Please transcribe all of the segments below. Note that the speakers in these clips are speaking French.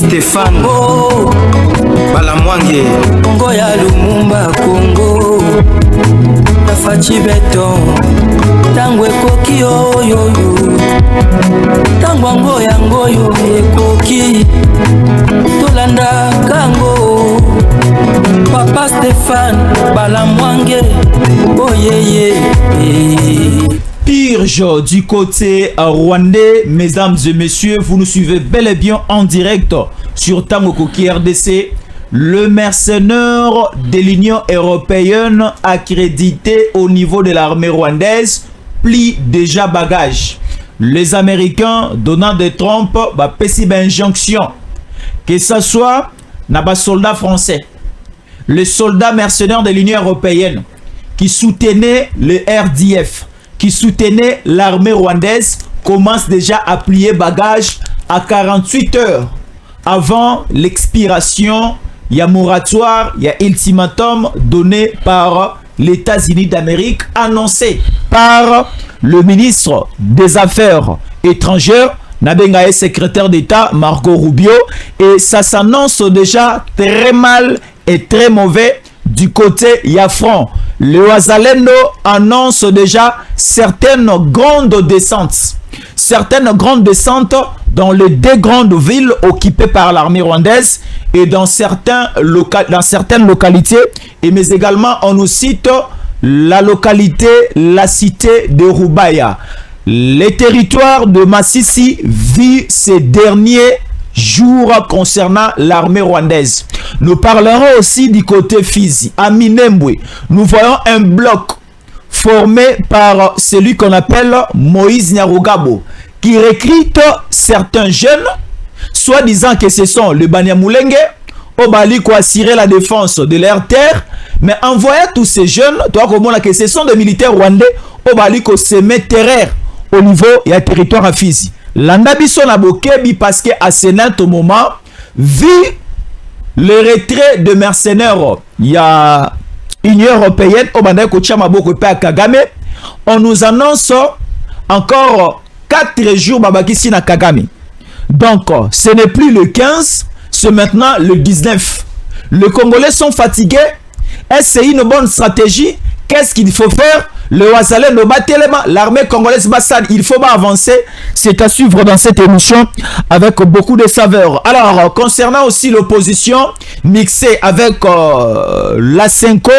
Stéphane Balamwange Congo ya Lumumba Congo Fachi beton tango ekoki oyoyo tango ango yango yo ekoki tolanda kango Papa Stéphane Balamwange oyeye Purge du côté rwandais, mesdames et messieurs, vous nous suivez bel et bien en direct sur Tango Koki RDC. Le mercenaire de l'Union européenne accrédité au niveau de l'armée rwandaise plie déjà bagage. Les Américains, Donald Trump, va passer une injonction. Que ce soit les soldats français, les soldats mercenaires de l'Union européenne qui soutenaient le RDF, qui soutenaient l'armée rwandaise, commencent déjà à plier bagage à 48 heures avant l'expiration. Il y a moratoire, il y a ultimatum donné par les États-Unis d'Amérique, annoncé par le ministre des Affaires étrangères, Nabengae, secrétaire d'État, Marco Rubio, et ça s'annonce déjà très mal et très mauvais du côté Yafran. Le Ouazalendo annonce déjà certaines grandes descentes. Certaines grandes descentes dans les deux grandes villes occupées par l'armée rwandaise et dans certaines localités. Et mais également, on nous cite la localité, la cité de Rubaya. Les territoires de Massissi vivent ces derniers jours concernant l'armée rwandaise. Nous parlerons aussi du côté Fizi, à Minembwe. Nous voyons un bloc formé par celui qu'on appelle Moïse Nyarugabo, qui recrute certains jeunes, soit disant que ce sont les Banyamulenge, au Bali pour assurer la défense de leur terre, mais envoyer tous ces jeunes, toi comme on que ce sont des militaires rwandais, au Bali pour semer terreur au niveau et à territoire à Fizi. L'andabiso na bokebi parce que à ce moment, vu le retrait de mercenaires, il y a Union européenne, au Bandai Kochama Boko à Kagame, on nous annonce encore 4 jours Babakisi na Kagame. Donc, ce n'est plus le 15, c'est maintenant le 19. Les Congolais sont fatigués. Est-ce une bonne stratégie? Qu'est-ce qu'il faut faire? Le Ouazalé, le Batelema, l'armée congolaise Bassad, il faut pas avancer. C'est à suivre dans cette émission avec beaucoup de saveurs. Alors, concernant aussi l'opposition mixée avec la Senko,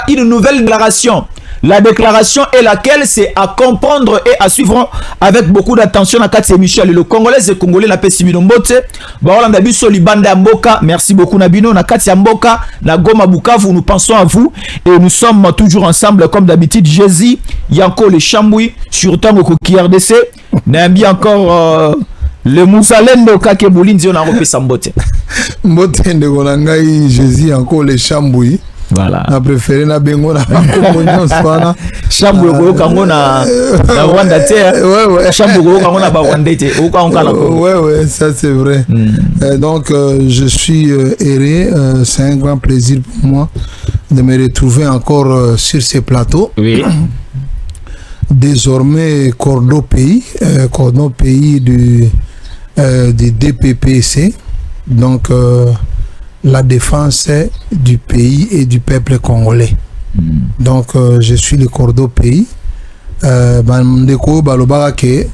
une nouvelle déclaration. La déclaration est laquelle c'est à comprendre et à suivre avec beaucoup d'attention à Katse Michel. Le Congolais et Congolais na Pessimino Mbote. Baolanda biso libanda Mboka. Merci beaucoup Nabino. Na Katse Mboka. Na Goma Bukavu. Nous pensons à vous. Et nous sommes toujours ensemble comme d'habitude. Jésus, Yanko le Chamboui. Sur Tango Koki RDC. Nambi encore le Moussalendo Kakeboulin. Zion a repé sa Mbote. Mbote de Golangai. Jésus, encore le Chamboui. Voilà. Na préféré na bengo na Swana. Chambre go kango na Rwanda te. Ouais. Chambre go kango na Rwanda te. Ouais, ça c'est vrai. Donc je suis heureux, c'est un grand plaisir pour moi de me retrouver encore sur ces plateaux. Oui. Désormais cordon pays du DPPC. Donc la défense du pays et du peuple congolais. Donc je suis le cordeau pays. Bandeko balobaka ke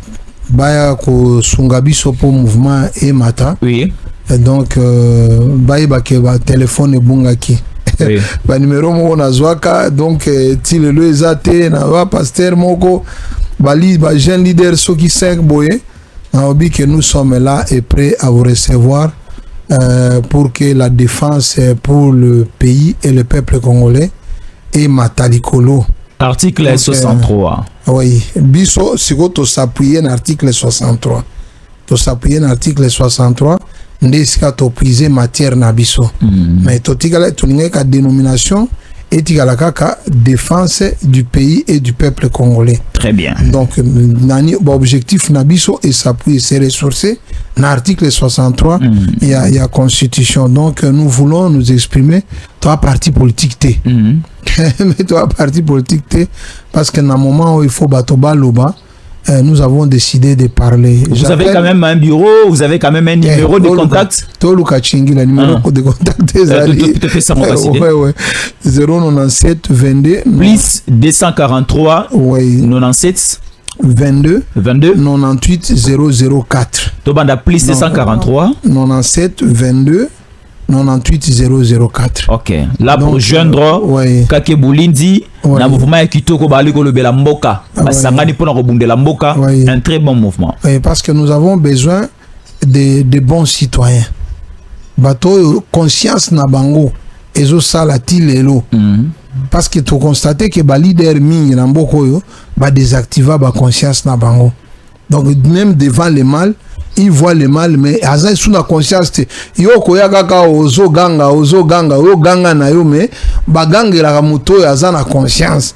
baya ko sungabiso pour mouvement et mata. Oui. Donc baye ba ke ba téléphone bungaki. Oui. Ba numéro mo na zwaka donc ti le ezate na ba pasteur moko bali ba jeune leader soki 5 boye. Na obi que nous sommes là et prêts à vous recevoir. Pour que la défense pour le pays et le peuple congolais est matalikolo. Article 63. Oui, biso siko to s'appuyer na article 63. To s'appuyer na article 63 ndesika to priser matière na biso. Mais to tigala to ka dénomination et tigala kaka défense du pays et du peuple congolais. Très bien. Donc nani objectif na biso et s'appuyer c'est ressourcer na article 63 il y a constitution. Donc nous voulons nous exprimer toi parti politique T. Mais toi parti politique T parce que na moment où il faut batoba loba nous avons décidé de parler. Vous avez quand même un bureau, vous avez quand même un numéro de contact. Toluka Chingi, le numéro de contact des alliés. Tout à fait, ça m'a facilité. Ouais. 097 22. Plus 243. Ouais. 97. 22 98 004. Tobanda plus 243 97 22 98 004. Ok. Là donc, pour joindre Kake Boulindi na mouvement ya kitoko bali ko lobela mboka basangani pona ko bundela mboka, un très bon mouvement. Oui, parce que nous avons besoin de bons citoyens. Bato conscience na bango ezo sala ti lelo. Parce que tu constates que les leaders mingi na mboko yo ba désactiver ba conscience na bango. Donc même devant le mal, ils voient le mal mais aza sous la conscience te yo koya kaka ozo ganga yo ganga na yo mais ba gangela ka moto aza na conscience.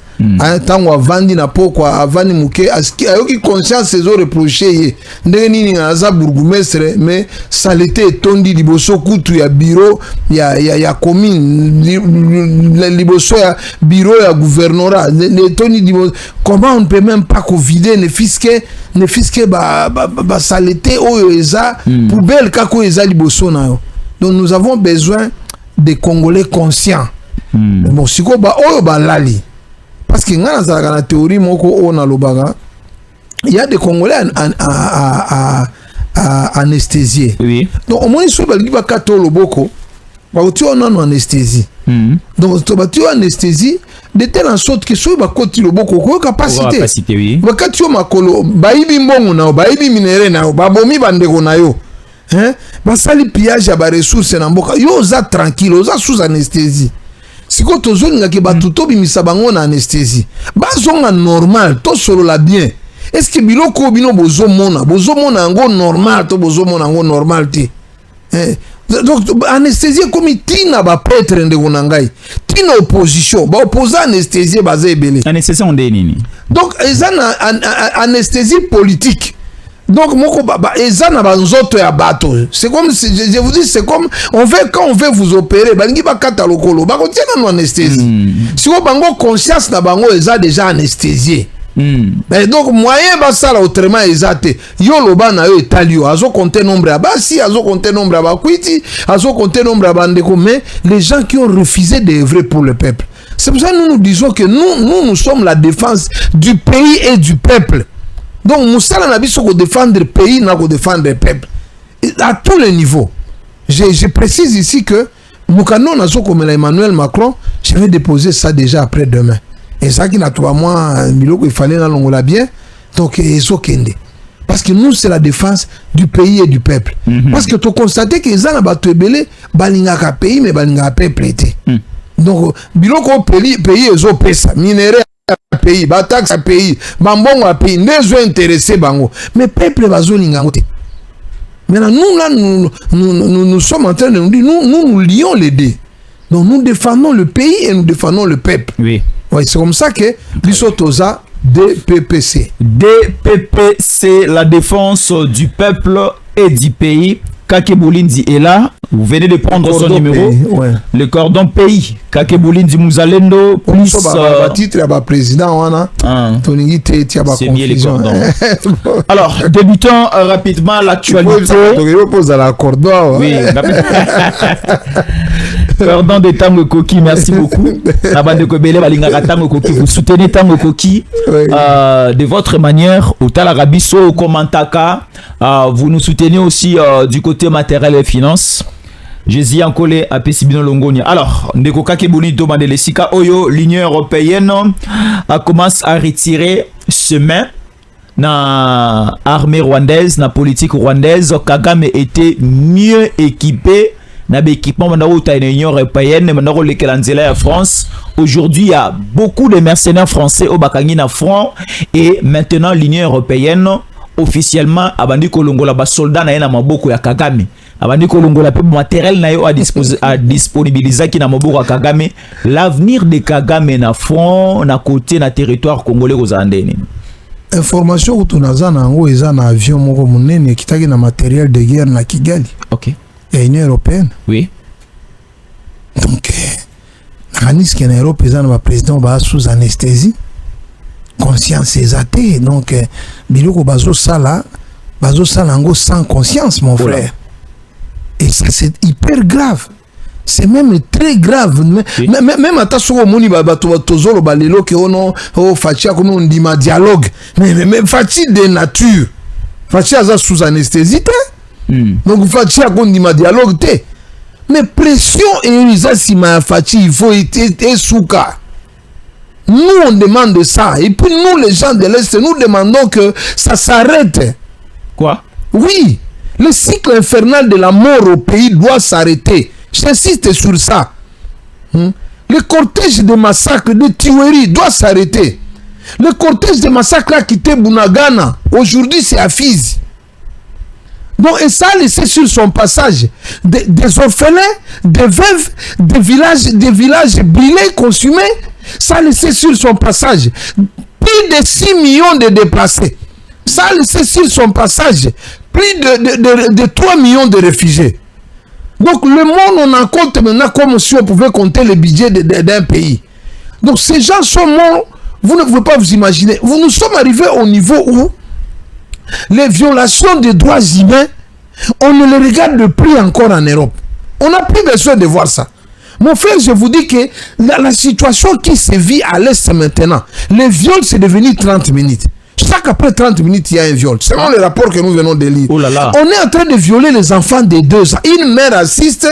Tango avandi na poko avani muke aski ayoki conscience ezo reprocher ye ndenge nini aza bourgmestre mais saleté tondi liboso kutu ya bureau ya commune liboso ya bureau ya gouvernorat ne tondi liboso. Comment on ne peut même pas vider ne fisque ba saleté oyo eza poubelle kako eza liboso na yo. Donc nous avons besoin des Congolais conscients. Bon siko ba oyo ba lali. Parce que dans la théorie, il y a des Congolais anesthésiés. Oui. Donc, au moins, ils sont anesthésie. Donc, tu as anesthésie de telle sorte que soit côté le boko ko capacité. Oui. Quand tu as makolo, baibi mbongo na baibi minere na babomi bandeko na yo. Hein? Basali pillage ya ba ressources na mboka. Yo za tranquille, oza sous anesthésie. Si quand tu as que batuto bimisa bango na anesthésie, bazonga normal, to solo la bien. Est-ce que biloko bino bozo mona ngo normal, to bozo mona ngo normal te. Donc anesthésie comme tina ba prêtre ndeko nangai. Tina opposition, ba opposa anesthésie baza ebele. Anesthésie on de nini? Donc ezana anesthésie politique. Donc c'est comme je vous dis, c'est comme quand on veut vous opérer balingi ba kata lokolo ba kotia na anesthésie. Si vous bango conscience na bango eza déjà anesthésié. Mais donc moyen ba sala autrement ezate yo loba na yo etalio azo compter nombre ya basi azo compter nombre ya bakwiti azo compter nombre ya bandeko, mais les gens qui ont refusé d'œuvrer pour le peuple. C'est pour ça que nous disons que nous sommes la défense du pays et du peuple. Donc, Moussala n'a pas défendre le pays, n'a pas défendre le peuple. À tous les niveaux. Je précise ici que Moukano n'a pas comme Emmanuel Macron, je vais déposer ça déjà après-demain. Et ça qui n'a pas moi, il fallait dans l'ongola bien. Donc, parce que nous, c'est la défense du pays et du peuple. Parce que tu constates que les gens n'ont pas de pays, mais pas peuple. Donc, biloko pays ezo pesa minéraux pays, ba taxe pays, bambongo a pays, nezo intéressé bango. Mais peuple bazolinga ngote. Maintenant nous là nous sommes en train de nous dire nous lions les deux. Donc nous défendons le pays et nous défendons le peuple. Oui. Ouais, c'est comme ça que Bisotoza DPPC. DPPC, la défense du peuple et du pays. Kake Boulindi est là, vous venez de prendre son numéro, le cordon pays. Kake Boulindi Mouzalendo, plus titre à président, c'est bien les cordons. Alors, débutons rapidement l'actualité. Oui, cordon de Tango Koki, merci beaucoup. Vous soutenez Tango Koki de votre manière, au Talarabiso, au Komantaka. Vous nous soutenez aussi du côté matériel et finance. Jésus en collé à Pessibino Longonia. Alors, Ndeko Kakebouni demande les Sika Oyo, l'Union européenne commence à retirer ses mains na armée rwandaise, na politique rwandaise. Kagame était mieux équipé. Na équipement maintenant l'Union européenne, maintenant la France. Aujourd'hui, il y a beaucoup de mercenaires français au Bakangi na front et maintenant l'Union européenne officiellement abandi kolongola ba soldat na yena maboko ya Kagame. Abandi kolongola pe matériel na yo à disponibiliser ki na maboko ya Kagame. L'avenir de Kagame na front na côté na territoire congolais kozandeni. Information que tunaza na ngo eza na avion moko munene kitaki na matériel de guerre na Kigali. OK. Et l'Union européenne. Oui. Donc Ranis qui est en Europe eza na président ba sous anesthésie. conscience exatée. Donc, biloko bazo sala ngo sans conscience, mon frère. Et ça, c'est hyper grave. C'est même très grave. Oui. Même à Tassoro Moni Tozolo Balelo que on Fatia comme on dit ma dialogue. Mais Fatia de nature. Fatia a sous anesthésie. Donc Fatia qu'on dit ma dialogue. Mais pression et usage ma Fatia, il faut être souka. Nous on demande ça. Et puis nous les gens de l'Est, nous demandons que ça s'arrête. Quoi? Oui. Le cycle infernal de la mort au pays doit s'arrêter. J'insiste sur ça. Le cortège de massacres, de tueries doit s'arrêter. Le cortège de massacres a quitté Bunagana. Aujourd'hui, c'est à Fizi. Donc, et ça a laissé sur son passage des orphelins, des veuves, des villages brûlés, consumés. Ça a laissé sur son passage plus de 6 millions de déplacés. Ça a laissé sur son passage plus de 3 millions de réfugiés. Donc le monde, on en compte maintenant comme si on pouvait compter le budget d'un pays. Donc ces gens sont morts, vous ne pouvez pas vous imaginer. Nous sommes arrivés au niveau où les violations des droits humains, on ne les regarde plus encore en Europe. On n'a plus besoin de voir ça. Mon frère, je vous dis que la situation qui se vit à l'Est maintenant, les viols, c'est devenu 30 minutes. Chaque après 30 minutes, il y a un viol. Selon les rapports que nous venons de lire. Oh là là. On est en train de violer les enfants de 2 ans. Une mère assiste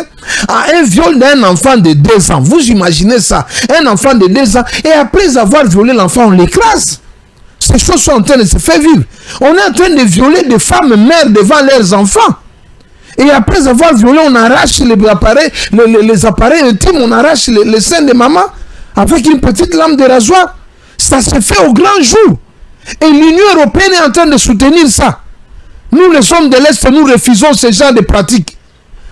à un viol d'un enfant de 2 ans. Vous imaginez ça? Un enfant de 2 ans. Et après avoir violé l'enfant, on l'écrase. Ces choses sont en train de se faire vivre. On est en train de violer des femmes mères devant leurs enfants. Et après avoir violé, on arrache les appareils intimes, on arrache les seins de maman avec une petite lame de rasoir. Ça se fait au grand jour. Et l'Union européenne est en train de soutenir ça. Nous, les hommes de l'Est, nous refusons ce genre de pratiques.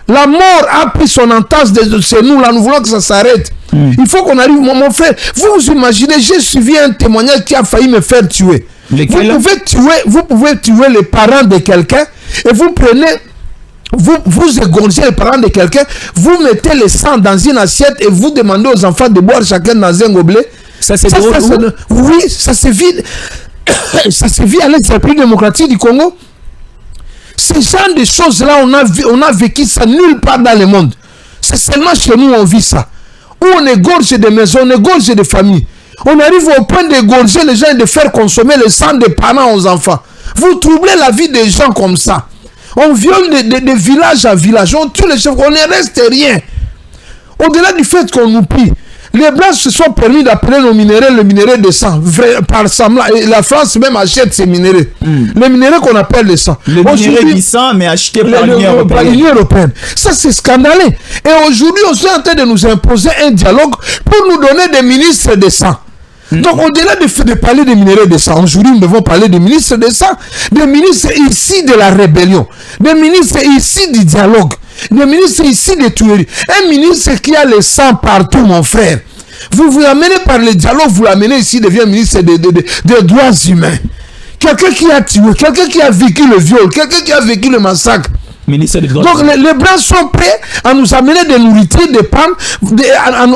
La mort a pris son entente de chez nous. Là, nous voulons que ça s'arrête. Il faut qu'on arrive, mon frère. Vous imaginez, j'ai suivi un témoignage qui a failli me faire tuer. Vous pouvez tuer les parents de quelqu'un et vous prenez... Vous égorgez les parents de quelqu'un, vous mettez le sang dans une assiette et vous demandez aux enfants de boire chacun dans un gobelet. Ça c'est drôle. Oui, ça se vit. Ça se vit à l'Est de la République démocratique du Congo. Ce genre de choses-là, on a vécu ça nulle part dans le monde. C'est seulement chez nous on vit ça. Où on égorge des maisons, on égorge des familles. On arrive au point d'égorger les gens et de faire consommer le sang des parents aux enfants. Vous troublez la vie des gens comme ça. On viole de village à village. On tue les chefs. On ne reste rien. Au-delà du fait qu'on nous pille, les Blancs se sont permis d'appeler nos minéraux le minerai de sang. Par sang, la France même achète ces minéraux. Les minéraux qu'on appelle le sang. Le minerai du sang, mais acheté par l'Union européenne. Ça, c'est scandaleux. Et aujourd'hui, on est en train de nous imposer un dialogue pour nous donner des ministres de sang. Donc, au-delà de parler des minéraux de sang, aujourd'hui, nous devons parler des ministres de sang, des ministres ici de la rébellion, des ministres ici du dialogue, des ministres ici des tueries. Un ministre qui a le sang partout, mon frère. Vous l'amenez par le dialogue, vous l'amenez ici, il devient ministre des droits humains. Quelqu'un qui a tué, quelqu'un qui a vécu le viol, quelqu'un qui a vécu le massacre. Donc les Blancs sont prêts à nous amener des nourritures, des pommes,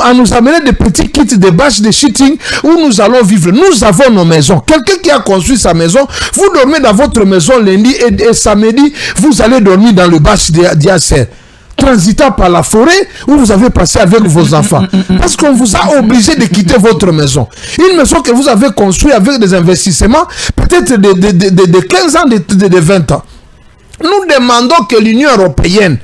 à nous amener des petits kits de bâches, de shooting où nous allons vivre. Nous avons nos maisons. Quelqu'un qui a construit sa maison, vous dormez dans votre maison lundi et samedi, vous allez dormir dans le bâche d'Yasser, transitant par la forêt où vous avez passé avec vos enfants. Parce qu'on vous a obligé de quitter votre maison. Une maison que vous avez construite avec des investissements, peut-être de 15 ans, de 20 ans. Nous demandons que l'Union européenne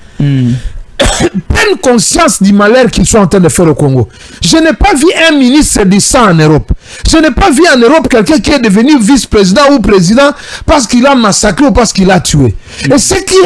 prenne conscience du malheur qu'ils sont en train de faire au Congo. Je n'ai pas vu un ministre du sang en Europe. Je n'ai pas vu en Europe quelqu'un qui est devenu vice-président ou président parce qu'il a massacré ou parce qu'il a tué. Et ce qui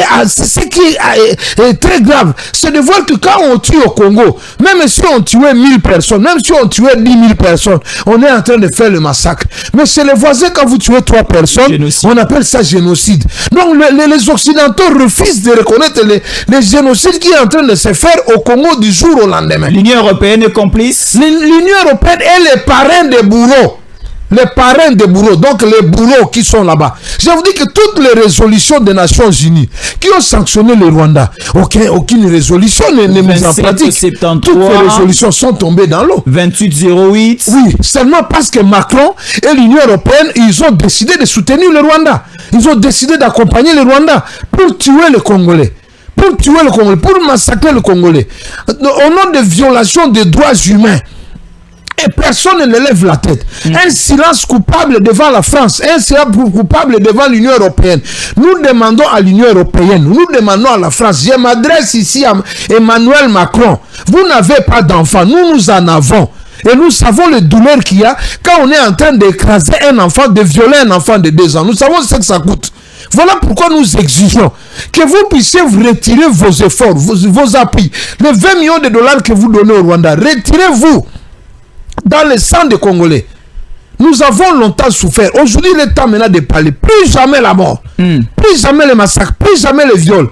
est très grave, c'est de voir que quand on tue au Congo, même si on tuait 1000 personnes, même si on tuait 10 000 personnes, on est en train de faire le massacre. Mais chez les voisins, quand vous tuez 3 personnes, génocide. On appelle ça génocide. Donc les Occidentaux refusent de reconnaître les génocides qui est en train de se faire au Congo du jour au lendemain. L'Union européenne est complice. L'Union européenne est le parrain des bourreaux. les parrains des bourreaux, donc les bourreaux qui sont là-bas. Je vous dis que toutes les résolutions des Nations Unies qui ont sanctionné le Rwanda, aucune résolution n'est mise en pratique. 73, toutes les résolutions sont tombées dans l'eau. 2808. Oui, seulement parce que Macron et l'Union européenne, ils ont décidé de soutenir le Rwanda. Ils ont décidé d'accompagner le Rwanda pour tuer les Congolais. Pour tuer le Congolais, pour massacrer le Congolais. Au nom de violations des droits humains. Et personne ne lève la tête. Un silence coupable devant la France, un silence coupable devant l'Union européenne. Nous demandons à l'Union européenne, nous demandons à la France. Je m'adresse ici à Emmanuel Macron. Vous n'avez pas d'enfants, nous en avons. Et nous savons le douleur qu'il y a quand on est en train d'écraser un enfant, de violer un enfant de 2 ans. Nous savons ce que ça coûte. Voilà pourquoi nous exigeons que vous puissiez vous retirer vos efforts, vos appuis. Les 20 millions de dollars que vous donnez au Rwanda, retirez-vous dans le sang des Congolais. Nous avons longtemps souffert. Aujourd'hui, il est temps maintenant de parler. Plus jamais la mort, plus jamais les massacres, plus jamais les viols.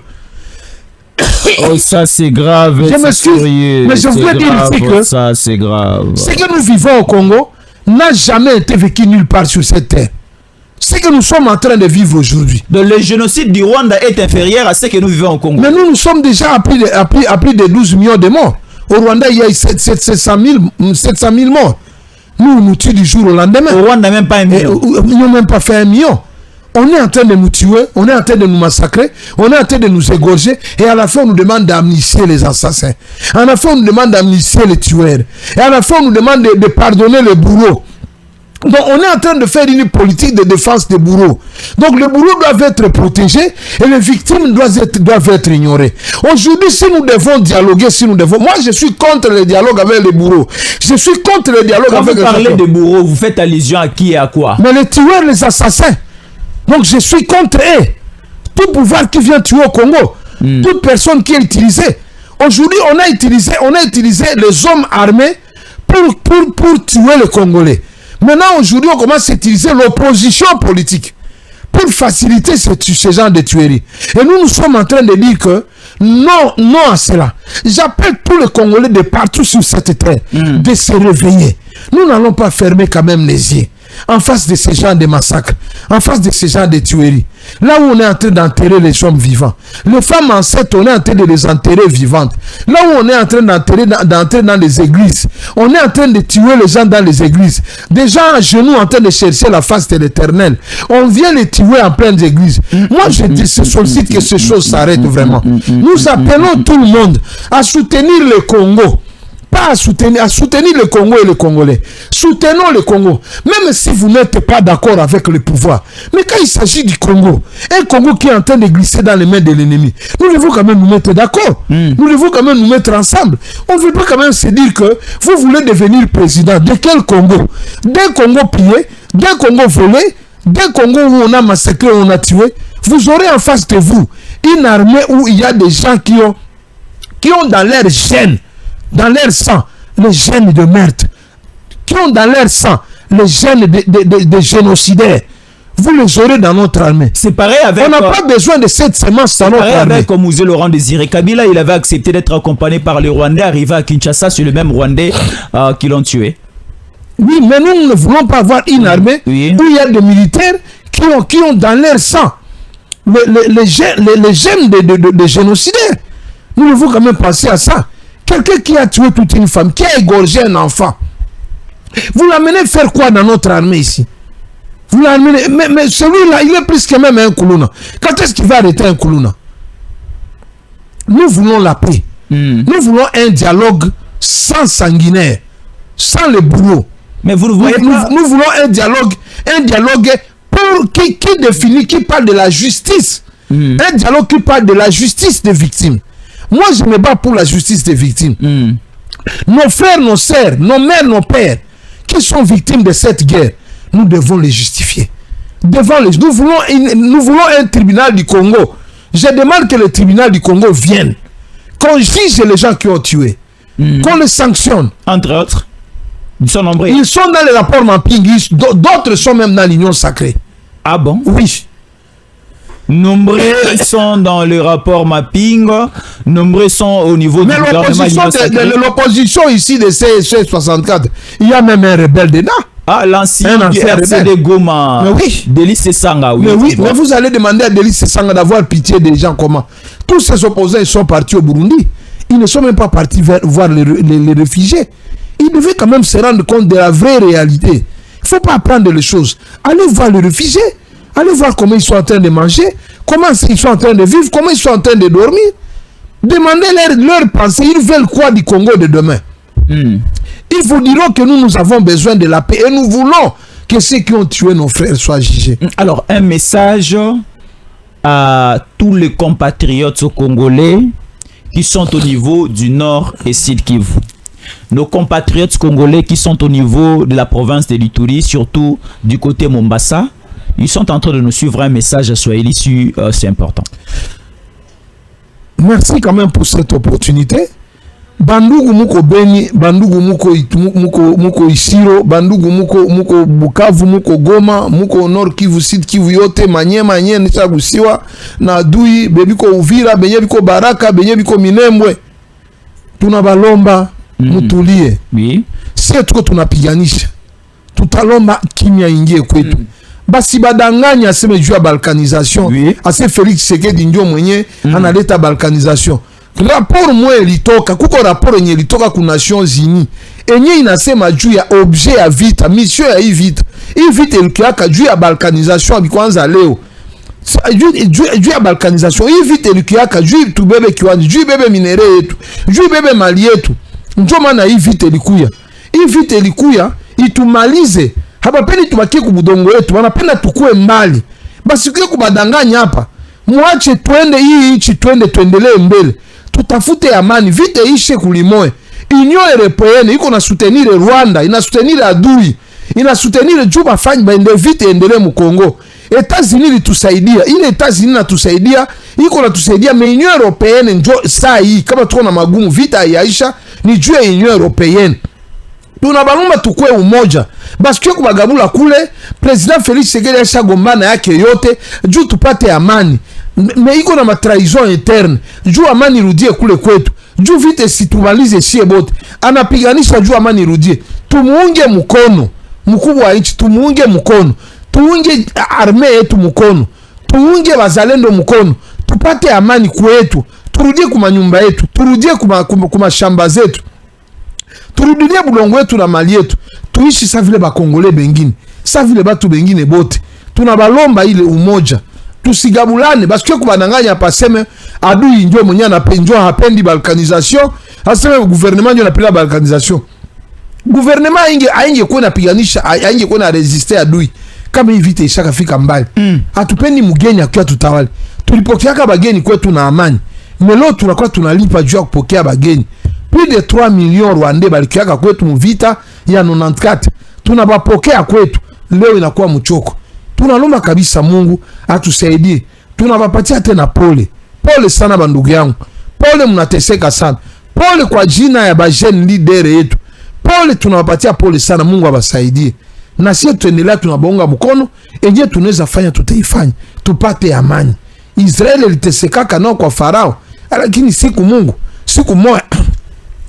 Oh, ça c'est grave. Je m'excuse, mais je voulais dire ici que ça c'est grave. Ce que nous vivons au Congo n'a jamais été vécu nulle part sur cette terre. Ce que nous sommes en train de vivre aujourd'hui. Le génocide du Rwanda est inférieur à ce que nous vivons au Congo. Mais nous sommes déjà à plus de 12 millions de morts. Au Rwanda, il y a 700 000 morts. Nous tuons du jour au lendemain. Au Rwanda, même pas 1 million. Ils n'ont même pas fait 1 million. On est en train de nous tuer, on est en train de nous massacrer, on est en train de nous égorger, et à la fin on nous demande d'amnistier les assassins. À la fin on nous demande d'amnistier les tueurs. Et à la fin on nous demande de pardonner les bourreaux. Donc on est en train de faire une politique de défense des bourreaux. Donc les bourreaux doivent être protégés et les victimes doivent être ignorées. Aujourd'hui, si nous devons dialoguer, moi je suis contre le dialogue avec les bourreaux. Je suis contre le dialogue avec les bourreaux. Quand vous parlez de bourreaux, vous faites allusion à qui et à quoi? Mais les tueurs, les assassins. Donc je suis contre eux. Tout pouvoir qui vient tuer au Congo, toute personne qui est utilisée. Aujourd'hui, on a utilisé les hommes armés pour tuer les Congolais. Maintenant, aujourd'hui, on commence à utiliser l'opposition politique pour faciliter ce genre de tuerie. Et nous sommes en train de dire que non à cela. J'appelle tous les Congolais de partout sur cette terre de se réveiller. Nous n'allons pas fermer quand même les yeux en face de ce genre de massacres, en face de ce genre de tueries. Là où on est en train d'enterrer les hommes vivants, les femmes enceintes, on est en train de les enterrer vivantes. Là où on est en train d'entrer dans les églises, on est en train de tuer les gens dans les églises. Des gens à genoux en train de chercher la face de l'Éternel. On vient les tuer en pleine église. Moi, je dis, je sollicite que ces choses s'arrêtent vraiment. Nous appelons tout le monde à soutenir le Congo. Pas à soutenir le Congo et les Congolais. Soutenons le Congo. Même si vous n'êtes pas d'accord avec le pouvoir. Mais quand il s'agit du Congo, un Congo qui est en train de glisser dans les mains de l'ennemi, nous devons quand même nous mettre d'accord. Nous devons quand même nous mettre ensemble. On ne veut pas quand même se dire que vous voulez devenir président. De quel Congo? D'un Congo pillé, d'un Congo volé, d'un Congo où on a massacré, on a tué. Vous aurez en face de vous une armée où il y a des gens qui ont dans leur gène, dans leur sang, les gènes de meurtre, qui ont dans leur sang les gènes de génocidaires. Vous les aurez dans notre armée. C'est pareil avec... On n'a pas besoin de cette semence dans notre armée. Avec comme Ouzé Laurent Désiré Kabila, il avait accepté d'être accompagné par les Rwandais, arrivé à Kinshasa, sur le même Rwandais qui l'ont tué. Oui, mais nous ne voulons pas avoir une armée où il y a des militaires qui ont dans leur sang les gènes de génocidaires. Nous devons quand même penser à ça. Quelqu'un qui a tué toute une femme, qui a égorgé un enfant, vous l'amenez faire quoi dans notre armée ici? Vous l'amenez, mais celui-là, il est plus que même un Koulouna. Quand est-ce qu'il va arrêter un Koulouna? Nous voulons la paix. Nous voulons un dialogue sans sanguinaire, sans les bourreaux. Mais vous ne voyez pas... Nous voulons un dialogue qui définit, qui parle de la justice. Un dialogue qui parle de la justice des victimes. Moi, je me bats pour la justice des victimes. Nos frères, nos sœurs, nos mères, nos pères, qui sont victimes de cette guerre, nous devons les justifier. Nous voulons un tribunal du Congo. Je demande que le tribunal du Congo vienne, qu'on juge les gens qui ont tué, qu'on les sanctionne. Entre autres, ils sont nombreux. Ils sont dans les rapports mapping, d'autres sont même dans l'union sacrée. Ah bon? Oui. Nombreux sont dans le rapport mapping, nombreux sont au niveau du gouvernement. Mais l'opposition ici de C64, il y a même un rebelle dedans. Ah, l'ancien du RCD Goma. Mais oui. Délice Sanga, oui. Mais oui, mais vous allez demander à Délice Sanga d'avoir pitié des gens comment? Tous ces opposants, ils sont partis au Burundi. Ils ne sont même pas partis voir les réfugiés. Ils devaient quand même se rendre compte de la vraie réalité. Il ne faut pas apprendre les choses. Allez voir les réfugiés. Allez voir comment ils sont en train de manger, comment ils sont en train de vivre, comment ils sont en train de dormir. Demandez leur pensée. Ils veulent quoi du Congo de demain? Ils vous diront que nous avons besoin de la paix et nous voulons que ceux qui ont tué nos frères soient jugés. Alors, un message à tous les compatriotes congolais qui sont au niveau du Nord et Sud Kivu. Nos compatriotes congolais qui sont au niveau de la province de l'Ituri, surtout du côté Mombasa, ils sont en train de nous suivre. Un message à Swahili, c'est important. Merci quand même pour cette opportunité. Bandugu muko Beni, bandugu muko Isiro, bandugu muko Bukavu, muko Goma, muko Nord Kivu, Sud Kivu yote, Manyema, Nisha Gusiwa, na Dui, bebiko Uvira, benye biko Baraka, benye biko Minembwe. Tunabalomba mutulie. Oui. Sisi tuko tunapiganisha. Tutalomba kimya ingie kwetu. Basi badanganya aseme juu ya balkanisation. Oui. Ase Felix Tshisekedi ndio mwenye analeta balkanisation. Rapport mwe litoka, kuko rapport yenye litoka ku Nations Unies. Enye inasema juu ya objet ya vita, mission ya hii vita. Hii vita ilikiaka juu ya balkanisation bikwanza leo. Juu ya balkanisation, hii vita ilikiaka juu tubebe kiwanja, juu bebe minere yetu, juu bebe mali yetu. Ndio maana hii vita ilikuya. Hii vita ilikuya itumalize. Habapendi tubakie kubudongo yetu, wanapenda tukue mbali. Basi kile kubadanganya hapa. Muache twende hii nchi, tuendelee mbele. Tutafute amani, vite ishe kulimoe. Union Européenne iko na soutenir Rwanda, ina soutenir adui, ina soutenir Juba fanya baende vite endelee mu Kongo. États-Unis litusaidia, ile États-Unis natusaidia, iko na tusaidia, mais Union Européenne njo saa hii kama tuko na magumu vita yaisha ni juu ya Union Européenne. Tunabalomba tukue umoja. Basi kwa kubagabula kule, President Felix Tshisekedi ashagombana yake yote, juu tupate amani. Me iko na matrahison interne. Juu amani irudie kule kwetu. Juu vite situmalize sie bote. Anapiganisha juu amani irudie. Tumuunge mkono. Mkubwa wa nchi tumuunge mkono. Tuunge arme yetu mkono. Tuunge wazalendo mkono. Tupate amani kwetu. Turudie kuma nyumba yetu. Turudie kuma shamba zetu. Turudie bulongo yetu na mali yetu. Tuishi sa vile bakongole bengine. Sa vile batu bengine bote. Tunabalomba ile umoja. Tusigabulane. Basi kwa kubadanganya hapa seme adui ndio mwenye anapenjwa hapendi balkanisation. Aseme gouvernement ndio anapenda balkanisation. Gouvernement ainge kwa napiganisha, ainge kwa na resiste adui. Kama hii vita ishakafika mbali. Hatupendi mgeni akiwa tutawale. Tulipokeaka bageni kwetu na amani. Melo tunakuwa tunalipa juu ya kupokea bageni. Plus de 3 millions Rwandais balikiaka kwetu mvita ya 94. Tunabapokea kwetu. Leo inakuwa mchoko. Tunalomba kabisa Mungu atusaidie. Tunawapatia tena pole. Pole sana bandugu yangu. Pole mnateseka sana. Pole kwa jina ya bajeni leader yetu. Pole tunawapatia pole sana, Mungu awasaidie. Na sisi tuendelea tunabonga mkono, enje tunaweza fanya tutaifanya. Tupate amani. Israeli ilitesekaka nao kwa Farao, lakini siku moja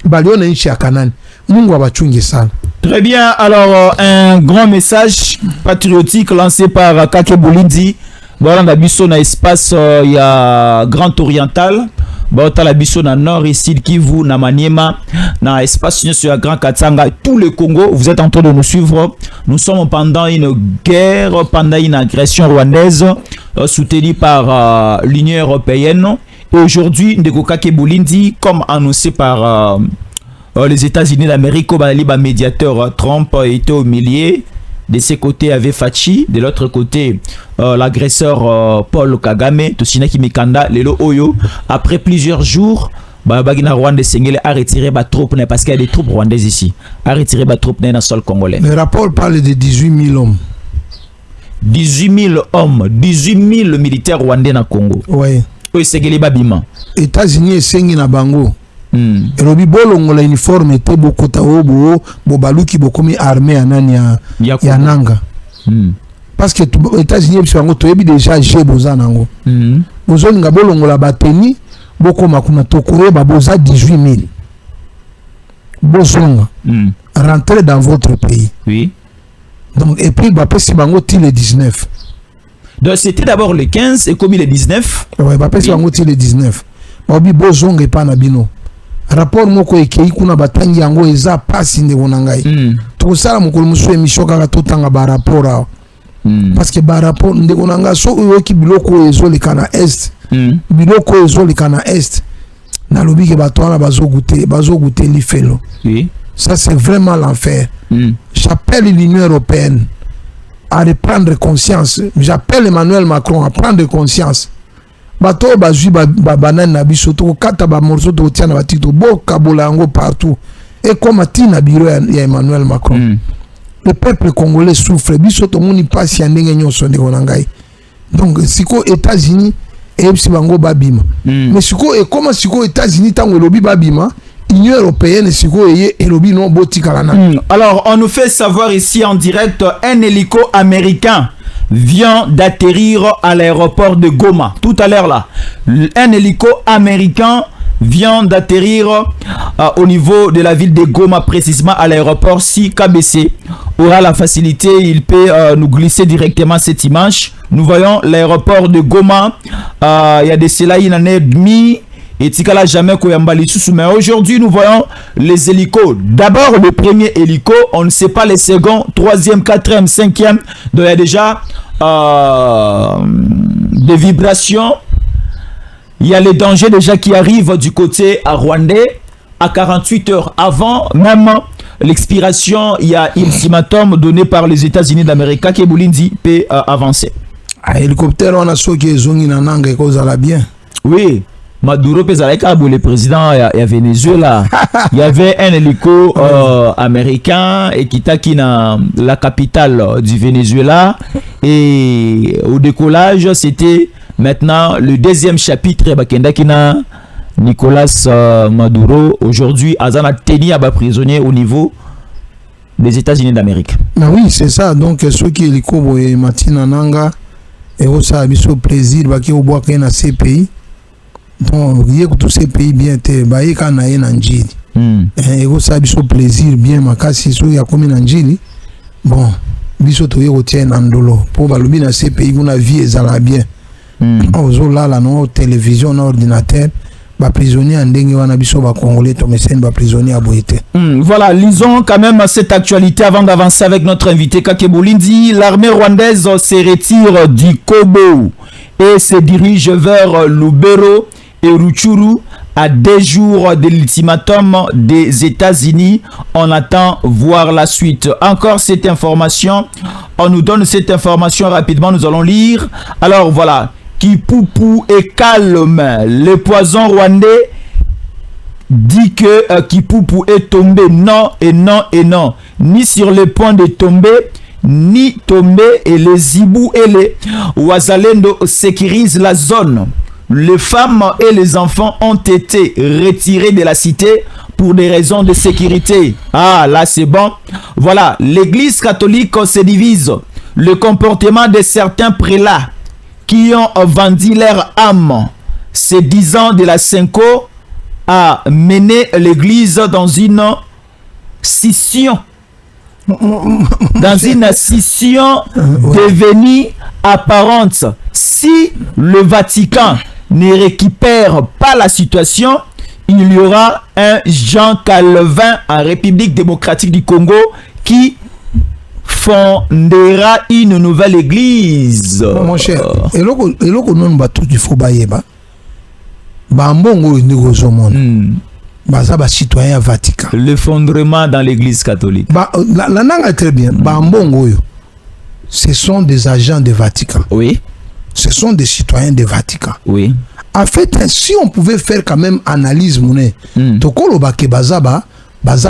baliona nchi ya Kanani. Mungu awachunge sana. Très bien, alors un grand message patriotique lancé par Kake Bolindi. Voilà, on a biso na espace ya Grand Oriental. Bota la biso na Nord et Sud Kivu, na Maniema, na espace sur la Grand Katanga, tout le Congo. Vous êtes en train de nous suivre. Nous sommes pendant une guerre, pendant une agression rwandaise soutenue par l'Union Européenne. Et aujourd'hui, Ndeko Kake Bolindi, comme annoncé par les États-Unis d'Amérique, le médiateur Trump était au milieu. De ce côté, il y avait Fachi. De l'autre côté, l'agresseur Paul Kagame, Toshinaki Mikanda, Lelo Oyo. Après plusieurs jours, Bagina Rwanda Sengele a retiré les troupes parce qu'il y a des troupes rwandaises ici. A retiré les troupes dans le sol congolais. Le rapport parle de 18 000 hommes. 18 000 hommes, 18 000 militaires rwandais dans le Congo. Oui. Oui, Sengele Babima. États-Unis et Sengi na Bango. Robi bolongo la uniforme te bokota obo bobaluki bokomi armée anani ya nanga. Parce que États-Unis biso bango toyebi déjà je boza nango. Bozoni nga bolongo la bateni bokoma kuna tokure baboza 18 000. Bozonga. Rentrez dans votre pays. Oui. Donc, et puis, bah, si bango ti le 19. Donc, c'était d'abord le 15 et comme il est 19. Ouais, bah, si bango ti le 19. Obi bozong et pas nabino. Rapport moko ekei kuna batangi yango eza pasi ndeko na ngai. To sala mokolo musu émission kaka totanga ba rapport awa. Parce que ba rapport ndeko na ngai so yoki biloko ezoleka na est. Biloko ezoleka na est. Na lobi ke bato wana bazo goûter lifelo. Oui. Ça c'est vraiment l'enfer. J'appelle l'Union européenne à reprendre conscience. J'appelle Emmanuel Macron à prendre conscience. Bato bazui banane na biso to kata ba morceau to tia na batito bo kabola ngo partout et comme atina biro ya Emmanuel Macron. Le peuple congolais souffre biso to moni pasi ya ndenge nyonso ndeko na ngai. Donc siko États-Unis et si bango babima. Mais siko et comment siko États-Unis tango lobi babima Union européenne siko eye elobi non botikalana. Alors on nous fait savoir ici en direct un hélico américain vient d'atterrir à l'aéroport de Goma. Tout à l'heure là, un hélico américain vient d'atterrir au niveau de la ville de Goma, précisément à l'aéroport. Si KBC aura la facilité, il peut nous glisser directement cette image. Nous voyons l'aéroport de Goma. Il y a de cela une année et demie. Et Tikala jamais Koyambali sous. Mais aujourd'hui, nous voyons les hélicos. D'abord, le premier hélico, on ne sait pas les seconds, troisième, quatrième, cinquième. Donc, il y a déjà des vibrations. Il y a les dangers déjà qui arrivent du côté rwandais. À 48 heures avant même l'expiration, il y a un ultimatum donné par les États-Unis d'Amérique qui Boulindi peut avancer. Hélicoptère, on a ceux qui sont en et cause à la bien. Oui. Maduro, le président à Venezuela, il y avait un hélico américain et qui était dans la capitale du Venezuela. Et au décollage, c'était maintenant le deuxième chapitre. Nicolas Maduro, aujourd'hui, Azana tenu à bas prisonnier au niveau des États-Unis d'Amérique. Oui, c'est ça. Donc, ceux qui hélico et Martina Nanga, et ça a eu plaisir, qui au bois dans ces pays. Donc, il y a tous ces pays bien, il y a un Anjili. Et ça a eu plaisir bien, makasi, il y a comme un Anjili. Bon, biso to yeko tien andolo. Pour balubi na ces pays, on a vie et ça bien. On là, la non télévision, non ordinateur. Ba prisonnier en dengue wana biso ba congolais to mesen ba prisonnier à Boïté. Voilà, lisons quand même cette actualité avant d'avancer avec notre invité Kakeboulindi. L'armée rwandaise se retire du Kobo et se dirige vers Lubero et Rutshuru à 2 jours de l'ultimatum des États-Unis. On attend voir la suite. Encore cette information, on nous donne cette information rapidement, nous allons lire. Alors voilà, Kipupu est calme. Le poison rwandais dit que Kipupu est tombé. Non et non et non. Ni sur le point de tomber, ni tomber. Et les Ibu et les Wazalendo sécurisent la zone. Les femmes et les enfants ont été retirés de la cité pour des raisons de sécurité. Ah, là c'est bon. Voilà, l'église catholique se divise. Le comportement de certains prélats qui ont vendu leur âme, ces 10 ans de la Cinco, a mené l'église dans une scission. Dans une scission devenue apparente. Si le Vatican ne récupère pas la situation, il y aura un Jean Calvin en République démocratique du Congo qui fondera une nouvelle église. Mon cher, et l'autre non ba tout il faut baïeba. Ba mbongo ni gozomon. Baza ba citoyen Vatican. L'effondrement dans l'église catholique. Ba la nanga très bien. Ba mbongo yo. Ce sont des agents de Vatican. Oui. Ce sont des citoyens de Vatican. Oui. En fait, si on pouvait faire quand même analyse monnaie, tokolo ba ke bazaba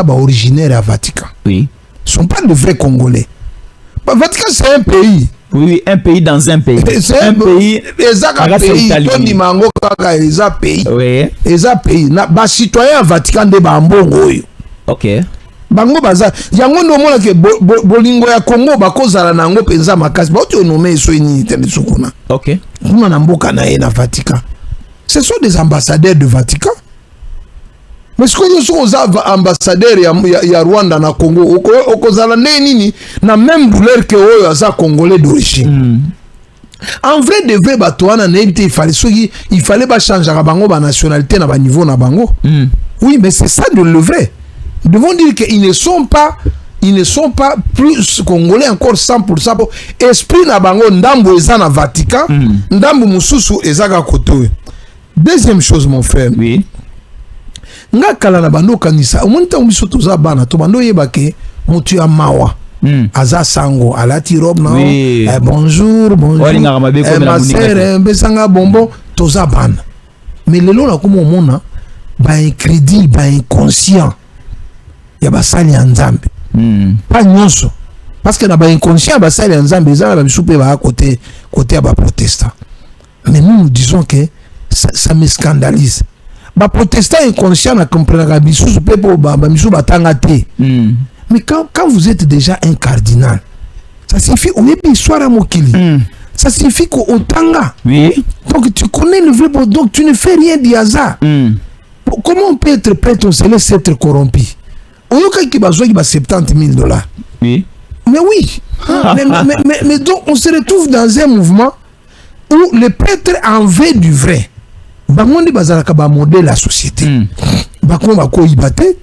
originaire à Vatican. Oui. Ce ne sont pas de vrais Congolais. Bah, Vatican, c'est un pays. Oui, un pays dans un pays. C'est un pays. Exact pays. Tony Mango kaka eza pays. Oui. Eza pays. Na ba citoyen Vatican de bambongo yo. OK. Bango baza. Yango ndo mona ke bolingo ya Congo bakozala nango penza makasi. Ba oto nomé so ni tene sukuna. OK. Kuna na mboka na ye na Vatican. Ce sont des ambassadeurs de Vatican. mais ce que nous sommes ambassadeurs ya Rwanda na Congo okozala nini na même douleur que oyo aza congolais d'origine. En vrai de vrai batoana na il fallait pas changer bango ba nationalité na ba niveau na bango. Oui, mais c'est ça le vrai. Nous devons dire qu'ils ne sont pas plus congolais encore 100% pour esprit na bango ndambo eza na Vatican, ndambo mususu eza ka koto. Deuxième chose mon frère. Oui. Nga kala na bando kanisa omonta omiso toza bana to bando yebake mutu ya mawa aza sango alati robe na bonjour ma sœur besanga bonbon toza bana mais lelo na komo mona ba incrédule ba inconscient ya basali ya nzambe pas nyonso parce que na ba inconscient basali ya nzambe eza ba bisupe ba côté ya ba protestant mais nous disons que ça me scandalise. Ba protestant inconscient na comprendre bisu pepo ba misu batanga te. Mais quand vous êtes déjà un cardinal, ça signifie on est histoire à mokili. Ça signifie qu'on tanga. Oui. Donc tu connais le vrai bon, donc tu ne fais rien du hasard. Comment on peut être prêtre, on se laisse être corrompu? Oyoka ki bazwa ki ba $70,000. Oui. Mais oui. mais donc on se retrouve dans un mouvement où les prêtres en veulent du vrai. Bangondi bazalaka ba modèle la société. Bako bako ibate,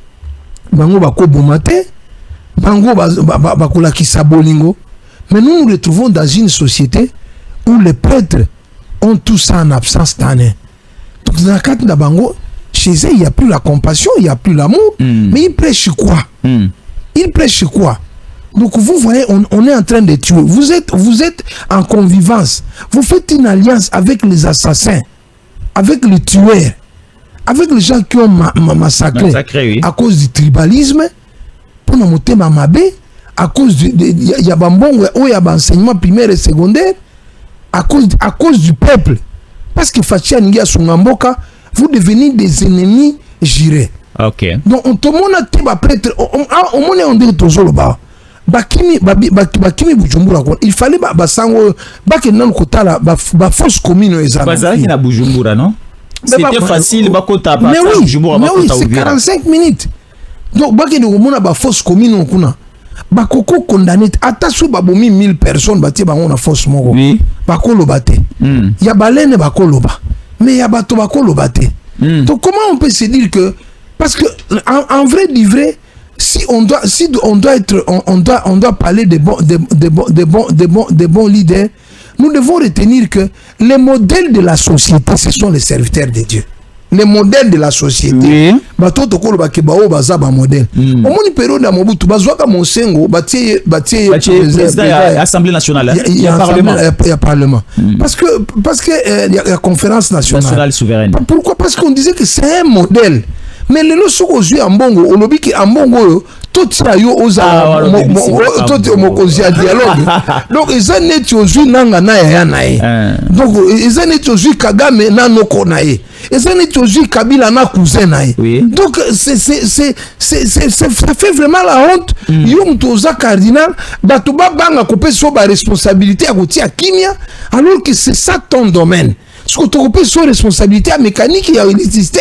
bango bako bomate, bango bako la kisabolingo. Mais nous nous retrouvons dans une société où les prêtres ont tout ça en absence d'année. Donc dans la carte de bango, chez eux il n'y a plus la compassion, il n'y a plus l'amour, mais ils prêchent quoi? Ils prêchent quoi? Donc vous voyez, on est en train de tuer. Vous êtes en convivence. Vous faites une alliance avec les assassins, avec les tueurs, avec les gens qui ont massacré oui. À cause du tribalisme, pour nous monter mamabé, à cause il y a enseignement primaire et secondaire, à cause du peuple. Parce que Fatia Ngia Sungamboka, vous devenez des ennemis jurés. Ok. Donc on te montre prêtre, on dit toujours bakimi Bujumbura quoi. Il fallait basango bakenan kotala ba fausse commune ezana. Bazaki na Bujumbura non? C'était facile bakota pa Bujumbura bakota c'est 45 minutes. Donc bakene komona ba fausse commune kuna. Bakoko condamné atasu babomi 1000 personnes batie bango na fausse moko. Oui. Bakolo bate. Ya balene bakoloba. Mais ya bato bakoloba te. Donc comment on peut se dire que parce que en vrai du vrai si on doit parler de bons leaders, nous devons retenir que les modèles de la société, ce sont les serviteurs de Dieu. Les modèles de la société. Bato tokolo bakeba o baza ba modèle. Au moni période à Mobutu bazwaka monsengo batie Assemblée nationale. Il y a parlement. Il y a parlement. Parce que il y a conférence nationale souveraine. Pourquoi? Parce qu'on disait que c'est un modèle. Mais le loso ozu ambongo olobi ki ambongo tout ça yo oza tout mokozi a dialogue. Donc ils ont net ozu nanga na ya nae. Donc ils ont net ozu Kagame na noko nae. Ils ont net ozu Kabila na cousin nae. Donc ça fait vraiment la honte. Yo mtoza cardinal batuba banga kopé so ba responsabilité à kotia kimia alors que c'est ça ton domaine. Ce que tu as sur responsabilité mécanique et électricité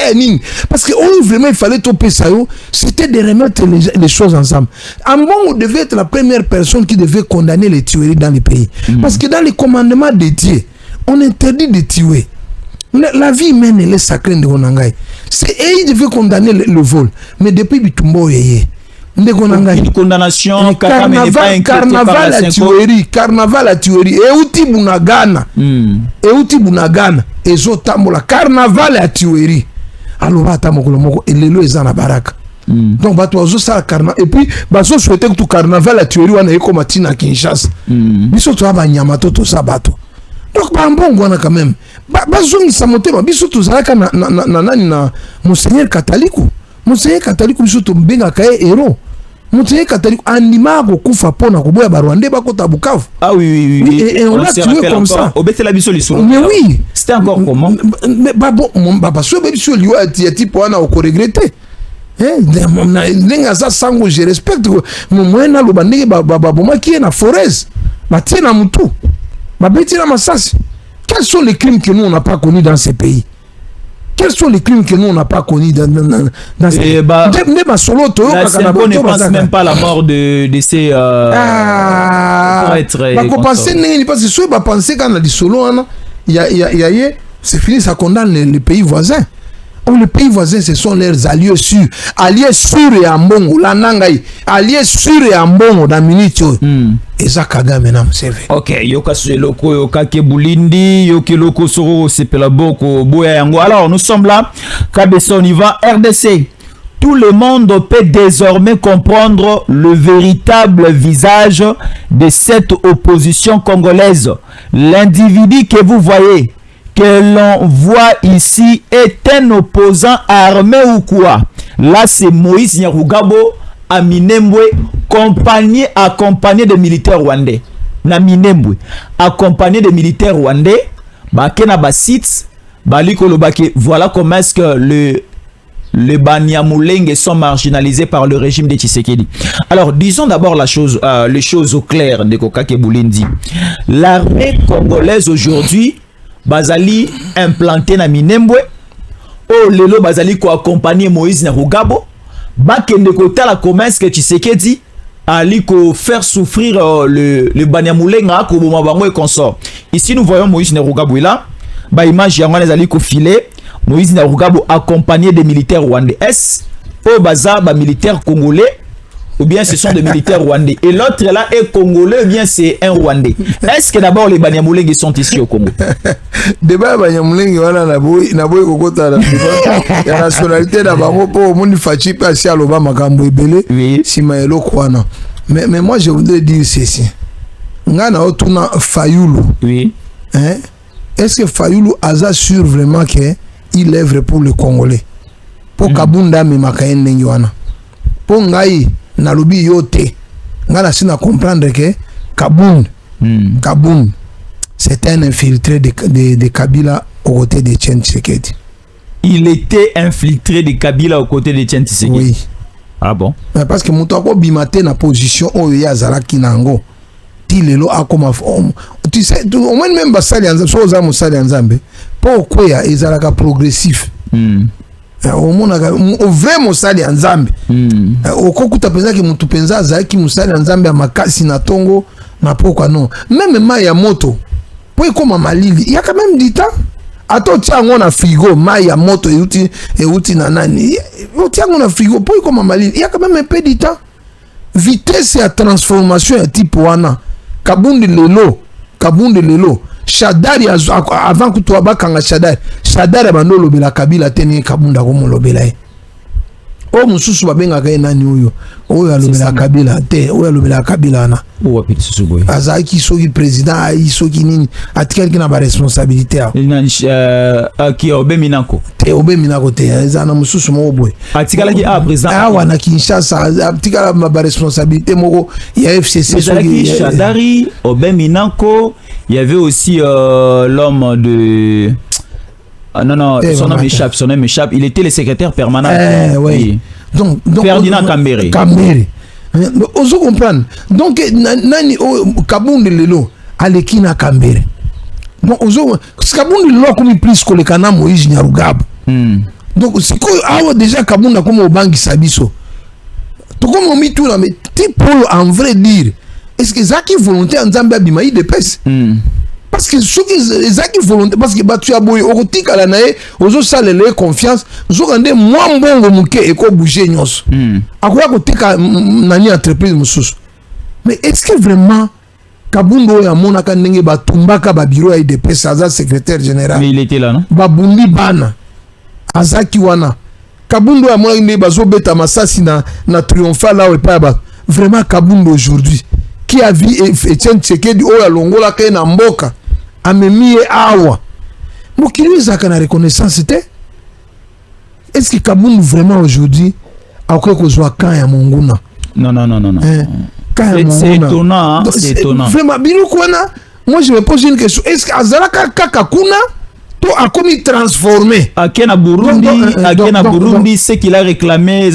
parce que vraiment il fallait topper ça, c'était de remettre les choses ensemble. Ambongo devait être la première personne qui devait condamner les tueries dans le pays. Parce que dans les commandements de Dieu, on interdit de tuer. La vie humaine elle est sacrée de Gonangai. C'est et il devait condamner le vol. Mais depuis Bitumbo yeye. Une condamnation, carnaval à tuerie, Euti Bunagana, Ezotambola, carnaval à tuerie. Alors, et les lois en baraka. Donc, bato ça carnaval. Et puis, baso souhaitait que tout carnaval à tuerie, on a eu comme à Tina Kinshasa. Biso to abanyamato to sabato. Donc, bambongo on a quand même. Baso ni samotema, biso to zalaka na Monseigneur catholique. Monseigneur catholique biso to mbenga kae héros. Monseigneur catholique anima kokufa pona koboya barwandais bakota Bukavu. Ah oui. Et on l'a tué comme ça. Obetela biso lisolo. Mais oui. C'était encore comment? Mais bon, papa so biso liwa ti pona ko regretter. Nenga za sango je respecte mon moyen lo bandeke boma qui est na forez. Ba tina mutu. Ba betina masasi. Quels sont les crimes que nous on n'a pas connus dans ces pays? Quels sont les crimes que nous on n'a pas connus dans et bah, la Sénégal ne pense même pas à la mort de ces prêtres. Parce que ceux qui pensent qu'on a dit solo, c'est fini, ça condamne les pays voisins. Les pays voisins, ce sont leurs alliés sûrs. Alliés sûrs et en bon, la nangai. Alliés sûrs et en bon, dans minute. Et ça, Kagame, maintenant, c'est vrai. Ok, yoka loko, yoka kebulindi, yoki loko soro, c'est pelaboko, boya yango. Alors, nous sommes là. Kabessa, on y va. RDC. Tout le monde peut désormais comprendre le véritable visage de cette opposition congolaise. L'individu que vous voyez, que l'on voit ici, est un opposant armé ou quoi? Là, c'est Moïse Nyarugabo à Minembwe, accompagné de militaires rwandais. Na Minembwe, accompagné de militaires rwandais, Bakena Basits, Baliko Lobake. Voilà comment est-ce que les Banyamulenge sont marginalisés par le régime de Tshisekedi. Alors, disons d'abord les choses au clair de Kokake Boulindi. L'armée congolaise aujourd'hui, Bazali implanté na Minembwe, lelo Bazali ko accompagner Moïse Nyarugabo, bakende kotala comment est-ce que Tshisekedi ali ko faire souffrir le Banyamulenge ko boma bango et consort. Ici nous voyons Moïse Nyarugabo là, ba image yango ezali ko filer Moïse Nyarugabo accompagné des militaires rwandais. Est-ce au bazar ba militaires congolais ou bien ce sont des militaires rwandais? Et l'autre là est congolais ou bien c'est un rwandais? Est-ce que d'abord les Banyamulenge sont ici au Congo? Débat Banyamulenge wana na boy kokota la nationalité na bango po mundi fachi pa si aloba makambo ebele si maelo kwana. Mais moi je voudrais dire ceci. Ngana otuna Fayulu. Oui. Hein? Est-ce que Fayulu a sûr vraiment que il œuvre pour le Congolais? Pour Kabunda me makaende ngwana. Pour ngai na lobi yote. Ngana sina comprendre que Kabund c'est un infiltré de Kabila aux côtés de Etienne Tshisekedi. Il était infiltré de Kabila aux côtés de Etienne Tshisekedi. Oui. Ah bon? Mais parce que Moutako bimate na position où il y a Zalaki Nango. Tilelo a comme tu sais, au moins même Basali Anzambe, so za Musali Anzambe. Pourquoi il y a Ezalaka progressif? Au vrai Musali Anzambe. Au kokuta penza ki mutu penza Zaki Musali Anzambe a makasi na tongo na pourquoi non? Même Maya Moto. Pour comme Malili, il y a quand même du temps. Attends, tiens, on a frigo, Maya Moto et outi nanani. Tiens, on a frigo, pour comme Malili, il y a quand même un peu de temps. Vitesse et transformation est type wana. Kabundi lelo. Shadari avant que tu aies bakanga Shadari. Shadari abando lobela Kabila teni Kabunda komo lobela. O mususu babenga ka nani uyo. Oyo alobela Kabila te, oyo alobela Kabila na. O wapiti susu boy. Azaki soki président ai soki nini atikali na ba responsabilité a. Ki Obeminako. Te Obeminako te, ezana mususu mo boy. Atikala ki a président. Ah wana Kinshasa atikala ba responsabilité moko ya FCC soki Shadari, Obeminako, il y avait aussi l'homme de non, son nom m'échappe. Il était le secrétaire permanent. Oui. Donc Ferdinand Kambere. Oso comprendre. Donc nani Kabundi lelo alekina Kambere. Donc oso Kabundi lelo comme plus que le kana Moïse Nyarugabo. Donc c'est quoi déjà Kabunda comme au bangi sabiso. To comme mi tout là mais type en vrai dire est-ce que Zaki volonté en Zambie bimaï de pèse? Parce que ceux qui Zaki volonté parce que batu aboy otika la nae ozo salele confiance zo kande moi mbongo muke eko bouger nyos. Akoya ko tika nani entreprise mususu. Mais est-ce que vraiment Kabundo ya mona ka ndenge batumbaka ba bureau ya IDPS aza secrétaire général? Mais il était là non? Babundi bana. Azaki wana. Kabundo ya mona ndenge bazo beta masasi na triomphal là pas ba. Vraiment Kabundo aujourd'hui qui a vu Etienne Tshisekedi oya longola ka na mboka amemi awa. Mokili zaka na reconnaissance c'était. Est-ce que Kabundo vraiment aujourd'hui a quoi que soit quand ya monguna? Non. C'est étonnant, c'est étonnant. Vraiment moi je me pose une question, est-ce que Azalaka Kakakuna a commis transformé à Kena Burundi ce qu'il a réclamé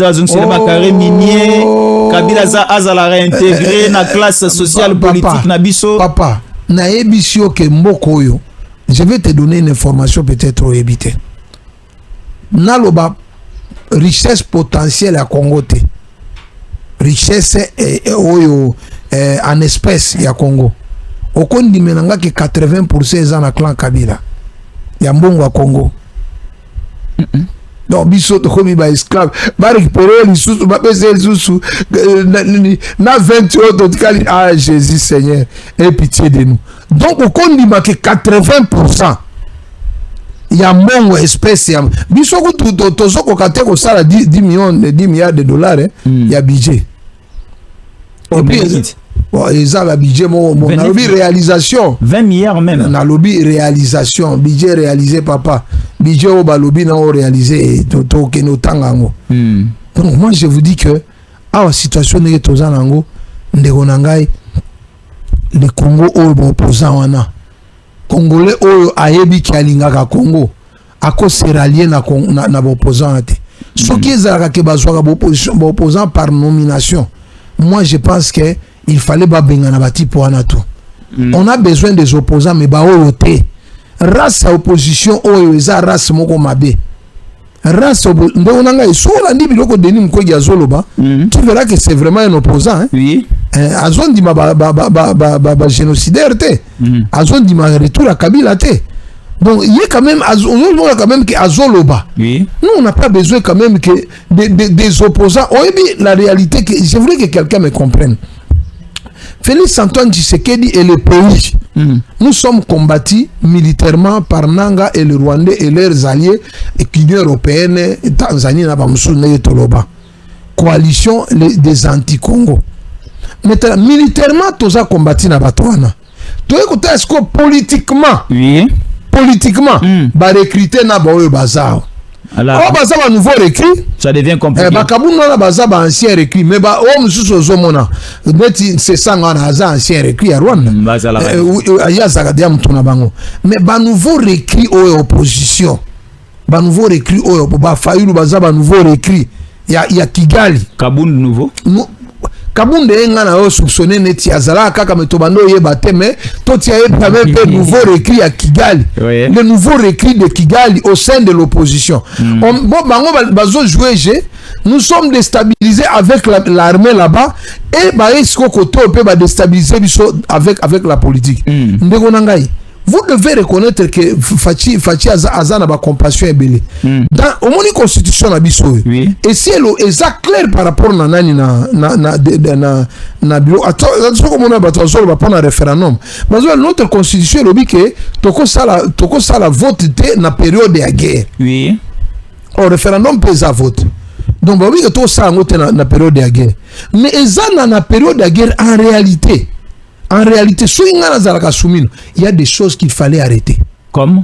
carré minier Kabila Azala réintégré na classe sociale politique na biso papa na ebisio ke mbokoyo. Je vais te donner une information peut-être éviter. naloba richesse potentielle à Congo te richesse en espèce ya Congo okondi menanga que 80% eza na clan Kabila ya mbongo ya Congo. Donc biso to komi ba esclave ba récupérer les sous ba baisser les sous na 20 autres tikali. Ah Jésus Seigneur, aie pitié de nous. Donc okondi ma que 80% ya mbongo espèce ya biso ko to soko kate ko sala 10 milliards de dollars ya budget. Et puis ils ont le budget, mon réalisation. 20 milliards même. Na lobby réalisation, budget réalisé papa. Budget au lobby n'a réalisé to keno tangango. Donc moi je vous dis que à la situation de Tozanango, ndegonangai le Congo au opposant wana. Congolais au ayebi ki alingaka Congo. Ako seralien na opposant ate. Ce qui est à ke bazwa opposant par nomination. Moi je pense que il fallait pas bengana bati pour anato. On a besoin des opposants mais ba oyote. Race opposition oyo eza race moko mabe. Race ndo nanga isola ndi biloko deni mkogi azoloba. Tu verras que c'est vraiment un opposant hein. Oui. Azondi ba génocidaire te. Azondi ma retour à Kabila te. Donc il y a quand même que azoloba. Oui. Nous on n'a pas besoin quand même que des opposants. Oyebi la réalité que je voulais que quelqu'un me comprenne. Félix Antoine Tshisekedi et le pays, nous sommes combattus militairement par Nanga et le Rwandais et leurs alliés, et l'Union européenne, et Tanzanie, et Toloba. Coalition des anti-Congo. Maintenant, militairement, tous a combattu na Batouana. Tu écoutes, est-ce que politiquement, oui, politiquement, va recruter na Baoyo Bazao. Alors, oh, nouveau recrue, ça devient compliqué. Bakabuna baza ba ancien recrue, mais ba o mususu zomona. Neti c'est ça ngana za ancien recrue à Rwanda. Ya zagadia mutuna bango. Mais ba nouveau recrue au opposition. Ba nouveau recrue au ba Fayulu baza ba nouveau recrue. Ya Kigali. Kabund nouveau. Kabunde ngana yo soupçonné neti azala kaka metobando yebate mais toti a quand même un nouveau recrue à Kigali. Oui. Le nouveau recrue de Kigali au sein de l'opposition. Bon bango bazo jouer jeu, nous sommes déstabilisés avec l'armée là-bas et ba esko côté on peut ba déstabiliser avec la politique. Ndeko nangai. Vous devez reconnaître que Fachi Azana ba compassion ebele. Dans au moni constitution na biso. Oui. Et si elle est clair par rapport na nani na bureau attention comme on a battu sur va prendre un référendum. Mais notre constitution le dit que toko sala vote na période de guerre. Oui. Au référendum peut ça vote. Donc bah oui que tout ça na période de guerre. Mais ezana na période de guerre en réalité. En réalité, il y a des choses qu'il fallait arrêter. Comme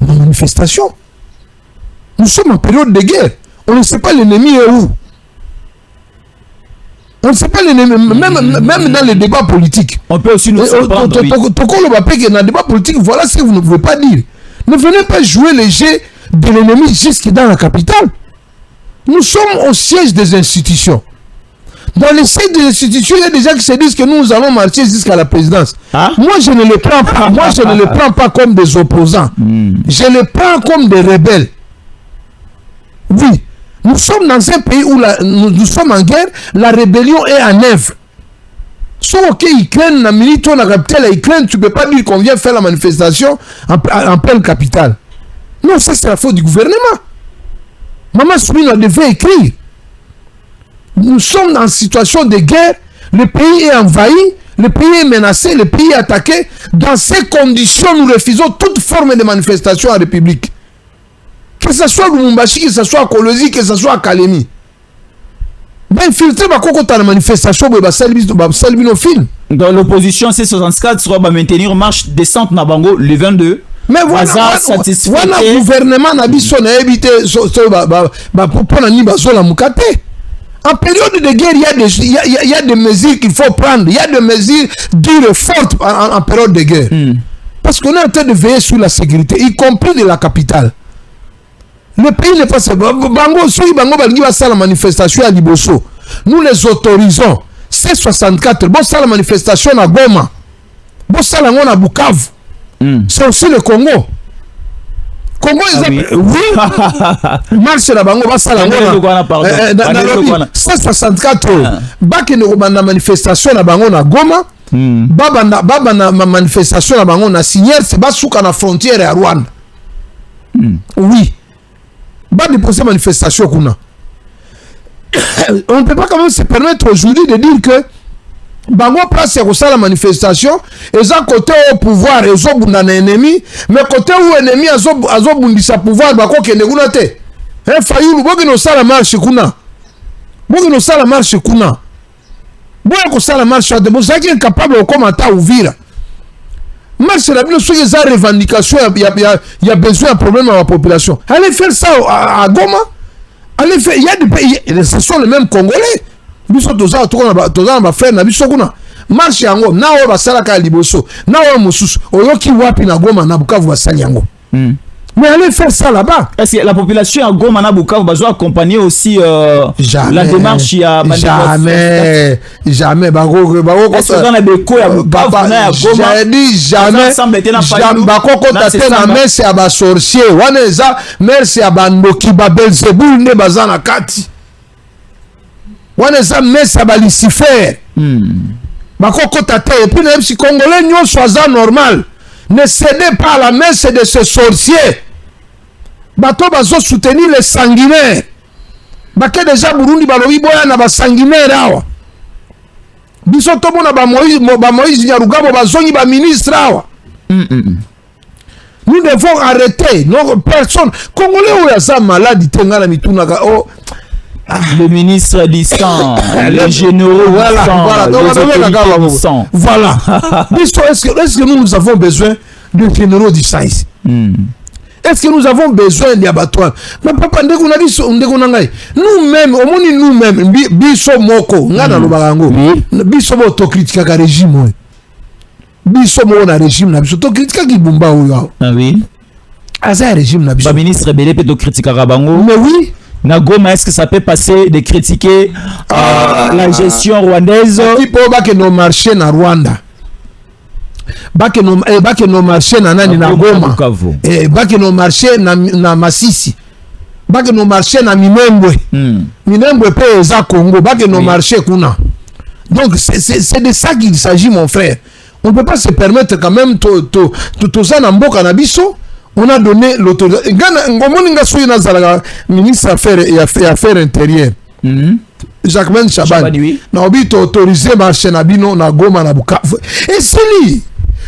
la manifestation. Nous sommes en période de guerre. On ne sait pas l'ennemi est où. On ne sait pas l'ennemi, même dans les débats politiques. On peut aussi nous surprendre. Dans le débat politique, voilà ce que vous ne pouvez pas dire. Ne venez pas jouer les jeux de l'ennemi jusque dans la capitale. Nous sommes au siège des institutions. Dans les sièges des institutions, il y a des gens qui se disent que nous allons marcher jusqu'à la présidence. Ah? Moi, je ne les prends pas. Moi, je ne les prends pas comme des opposants. Je les prends comme des rebelles. Oui, nous sommes dans un pays où nous sommes en guerre. La rébellion est en œuvre. Sauf qu'Ukraine, la militaire, la capitale Ukraine, tu ne peux pas dire qu'on vient faire la manifestation en pleine capitale. Non, ça c'est la faute du gouvernement. Maman Soumina devait écrire. Nous sommes dans une situation de guerre, le pays est envahi, le pays est menacé, le pays est attaqué. Dans ces conditions, nous refusons toute forme de manifestation en République. Que ce soit à Lumumbashi, que ce soit à Kolosi, que ce soit à Kalemi. Ben filtrer la manifestation, nos films. Dans l'opposition, C64 sera maintenir marche descente na bango le 22. Mais voilà, le gouvernement n'a pas évité la mukate. En période de guerre, il y a des mesures qu'il faut prendre. Il y a des mesures dures et fortes en période de guerre. Parce qu'on est en train de veiller sur la sécurité, y compris de la capitale. Le pays n'est pas... Bango, si Bango va faire la manifestation à Liboso, nous les autorisons. C64, bon ça la manifestation à Goma. Bon ça la à Bukavu. C'est aussi le Congo. Congo oui marche na bango basala ngona 164 bakende kobanda manifestation na bango na Goma baba na manifestation na bango na Sinière c'est basuka na frontière ya Rwanda oui ba déposer manifestation kuna. On ne peut pas quand même se permettre aujourd'hui de dire que bango place ya kosala manifestation eza côté au pouvoir ezobunda na ennemi mais côté où ennemi azobundisa pouvoir bakokende kuna te Fayulu bokino sala marche kuna boya kosala marche de bozaki incapable okomata Uvira marche na bino soki eza revendication ya besoin ya problème à la population allez faire ça à Goma, allez faire, il y a des pays ce sont les mêmes Congolais biso toza na ba frère na biso kuna marche yango na o basala ka liboso na o mosusu oyoki wapi na Goma na Bukavu basali yango mais allez faire ça là-bas. Est-ce que la population à Goma na Bukavu va accompagner aussi la démarche ya jamais est-ce que dans les béco ya Bukavu na Goma j'ai dit jamais bakoko tate na messe ya ba sorcier wana eza messe ya bandoki ba Belzebul ne bazana kati wana eza messe ya Lucifer bakoko tate et puis les Congolais nyonso aza normal ne cédez pas à la messe de ce sorcier bato bazo soutenir les sanguinaires bake déjà Burundi balobi boya na ba sanguinaire awa biso tomona ba Moïse Nyarugabo bazongi ba ministre awa nous devons arrêter non personne Congolais ou ya malade tenga na mitunaka le ministre du sang, les généraux du sang. Voilà. Est-ce que nous avons besoin de généraux du sang ici? Est-ce que nous avons besoin d'abattoirs? Mais papa, nous-mêmes, nous-mêmes, biso moko, ngana lobarango, biso mo autocritique ka régime. Biso mo na régime na biso autocritique ki bumba oyo. Ah oui. Asa régime na biso. Le ministre belé peut autocritique ka bango. Mais oui. Na Goma, est-ce que ça peut passer de critiquer la gestion rwandaise? Tipo bake no marché na Rwanda. Bake no marché na nani na Goma. Bake no marché na Masisi. Bake no marché na Minembwe. Minembwe pe eza Congo. Bake no marché kuna. Donc c'est de ça qu'il s'agit mon frère. On ne peut pas se permettre quand même to za na mboka na biso. On a donné l'autorisation. Ngomoninga soyi na zalaga ministre affaires intérieures. Jacquemain Chaban. Na obi to autoriser marché na bino na Goma na Bukavu. Et c'est lui.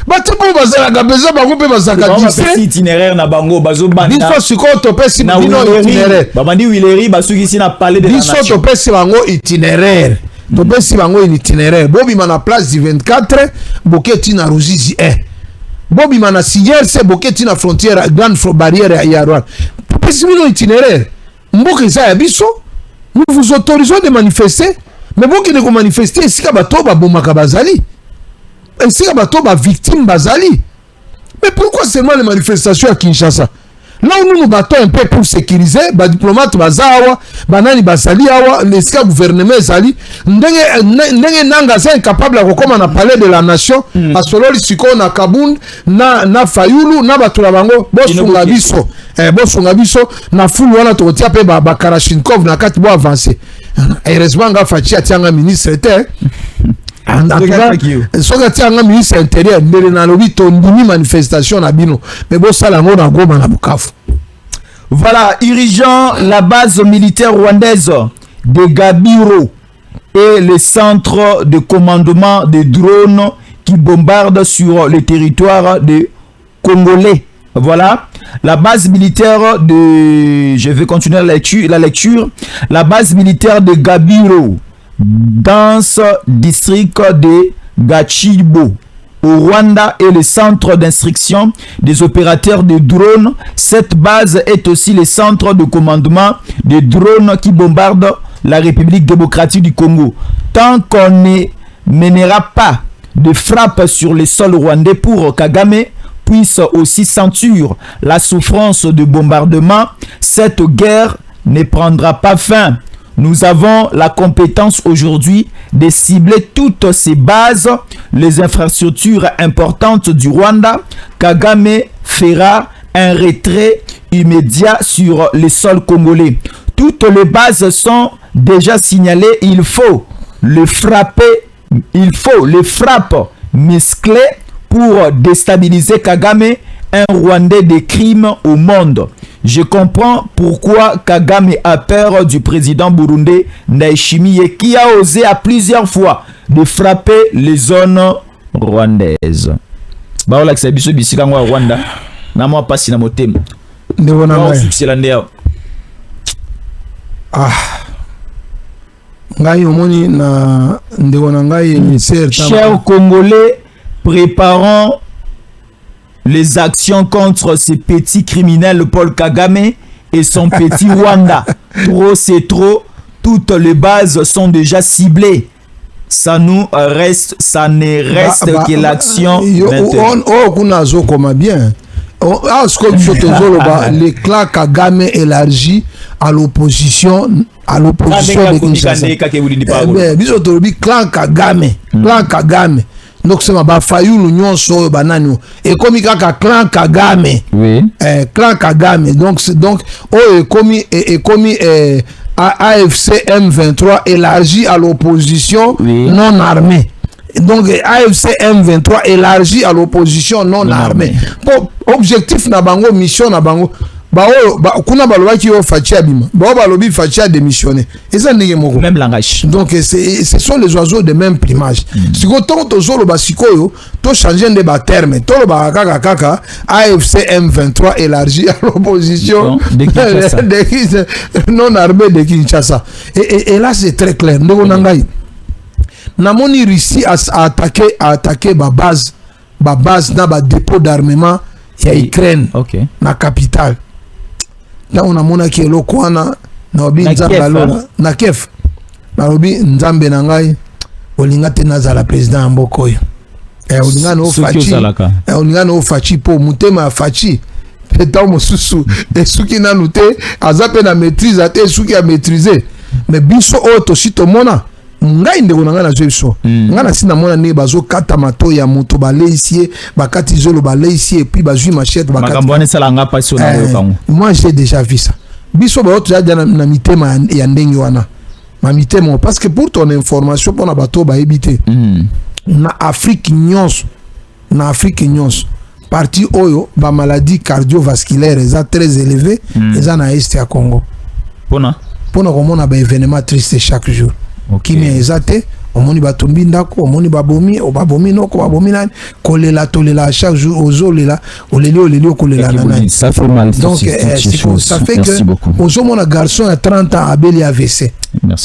Bate bo bazalaga beza bango pe bazaka dise itinéraire na bango bazo banda. Biso siko to pesi bino itinéraire. Babandi Wileri basuki si na parler de la nation. Biso to pesi bango itinéraire. To pesi bango itinéraire. Bobi ma na place du 24 boketi na Ruzizi Bobi mana Sinière c'est boketi na frontière grande barrière ya Rwanda. Pesi bino itinéraire. Mboka za ya biso. Nous vous autorisons de manifester, mais vous qui ne manifester ici ka bato ba bomaka bazali. Ici ka bato ba victime bazali. Mais pourquoi seulement les manifestations à Kinshasa? Là où nous nous battons un peu pour sécuriser, ba diplomate bazawa, banani bazali awa, les gouvernement zali, ndenge nanga c'est incapable à comment on a parlé de la nation, à solo siko na Kabund, na Fayulu, na batula bango, bosunga biso, na fulu wana to tia pe ba Karashinkov na kati bo avancer. Heureusement nga fachi atianga ministre était soki tianga ministre intérieur mbele na lobi tondimi manifestation na bino mais bosala ngo na Goma na Bukavu. Voilà, dirigeant la base militaire rwandaise de Gabiro et le centre de commandement des drones qui bombardent sur le territoire des Congolais. Voilà, la base militaire de... Je vais continuer la lecture. La base militaire de Gabiro dans ce district de Gachibo au Rwanda et le centre d'instruction des opérateurs de drones. Cette base est aussi le centre de commandement des drones qui bombardent la République démocratique du Congo. Tant qu'on ne mènera pas de frappe sur le sol rwandais pour Kagame puisse aussi sentir la souffrance de bombardement, cette guerre ne prendra pas fin. Nous avons la compétence aujourd'hui de cibler toutes ces bases, les infrastructures importantes du Rwanda. Kagame fera un retrait immédiat sur le sol congolais. Toutes les bases sont déjà signalées. Il faut les frappes musclées pour déstabiliser Kagame, un Rwandais des crimes au monde. Je comprends pourquoi Kagame a peur du président burundais Ndayishimiye qui a osé à plusieurs fois de frapper les zones rwandaises. Baola kisabiso bisika ngwa Rwanda na mwa pasi na motema. Ndebo na ngai. Ngai omoni na ndebo na ngai Chers Congolais, préparons les actions contre ce petit criminel Paul Kagame et son petit Rwanda. Trop c'est trop, toutes les bases sont déjà ciblées. Ça ne reste que l'action. Bien. Les clans Kagame élargi à l'opposition de Kinshasa. Clan Kagame. Donc c'est ma fayu l'union so banano et comme clan Kagame. Oui. Clan Kagame. Donc AFC M23 élargi à l'opposition non armée. Donc AFC M23 élargi à l'opposition non armée. Bon, objectif na bango, mission na bango. Kuna baloba ki yo fachi abima. Balobi fachi a démissionné. Et ça n'est moko. Même langage. Donc ce sont les oiseaux de même plumage. Si ko to zolo basikoyo, to changer de terme. To ba kaka AFC M23 élargi à l'opposition non armée de Kinshasa. Et là c'est très clair. Ndeko nangai. Namoni Russie a attaqué ba base na ba dépôt d'armement ya Ukraine na capitale. Là on a mona ki eloko wana na obi nzamba lona na Kiev. Na obi nzambe na ngai olinga te nazala président mbokoyo. Olinga no fachi po mutema fachi. Peta mosusu esuki na lute azape na maîtrise ate esuki a maîtriser. Mais biso oto sito mona ngai ndeko na ngai na jeso ngai na sina mona ne bazo kata mato ya moto baleisier bakati zolo baleisier et puis bazui machette bakati moi j'ai déjà vu ça biso ba oto ya na mitema ya ndenge wana ma mitema parce que pour ton information pona bato ba ebité na Afrique nyonso partie oyo ba maladie cardiovasculaire eza très élevée eza na est ya Congo pona komona ba événement triste chaque jour. Kimi ezate omoni batumbi ndako omoni babomi noko babomi nani kolela tolela chaque jour ozolela oleli kolela nani ça fait mal. Donc ça fait que ozomona garçon à 30 ans abeli AVC.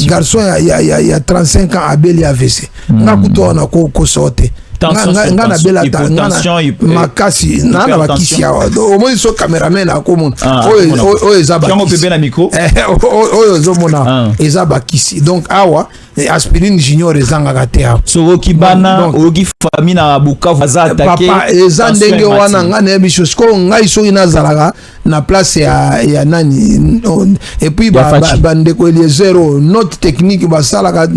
Garçon il y a 35 ans abeli AVC ngakuto na ko sote ngana bela ngana makasi nana bakisi awa omoni so cameraman akomona oyo ezaba kango pepe na micro oyo zomona ezaba kisi donc awa aspirine junior ezanga katea soko kibana ogi famille na Bukavu vaza attaquer papa eza ndenge wana ngana ebiso sko ngai so inazalaka na place ya nani et puis bandeko Eliezero note technique basalaka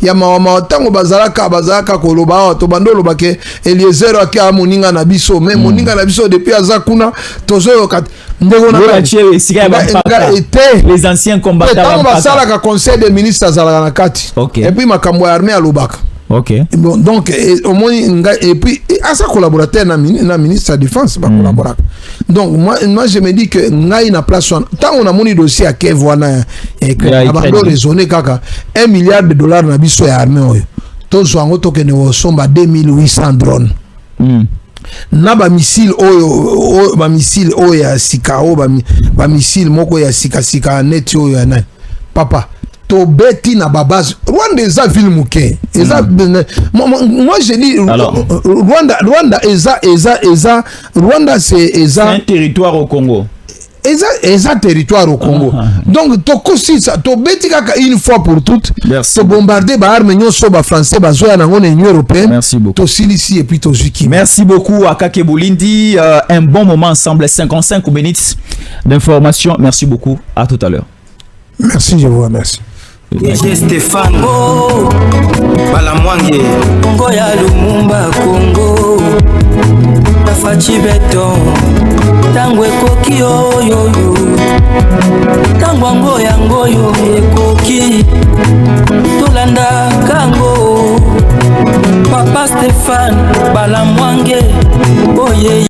ya mama tango bazalaka koloba to bandolo bake Eliezero akia moninga na biso mais moninga na biso depuis azakuna tozo kat ndeko na les anciens combattants basalaka conseil des ministres azalaka na kati et puis makambo ya armée alobaka. Bon, donc au moins et puis à sa collaborateur na ministre de la défense va collaborer. Donc moi je me dis que ngai na place tant on a moni dossier à Kiev wana et que abando raisonner kaka 1 milliard de dollars na biso ya armée oyo to zwango to kene o somba 2800 drones na ba missile oyo ya sika o ba missile moko ya sika net oyo ya na papa to beti na babase Rwanda eza ville muke eza moi je dis Rwanda c'est un territoire au Congo eza territoire au Congo donc to kosi ça to beti kaka une fois pour toutes to bombarder ba arme nyonso ba français ba zoya na ngone Union européenne to silisi et puis to zuki. Merci beaucoup Akake Bolindi, un bon moment ensemble, 55 minutes d'information. Merci beaucoup, à tout à l'heure. Merci, je vous remercie. Stéphane Balamwange Congo ya Lumumba Congo faci beton tango ekoki oyoyo tango yango yo ekoki tolanda kango Papa Stéphane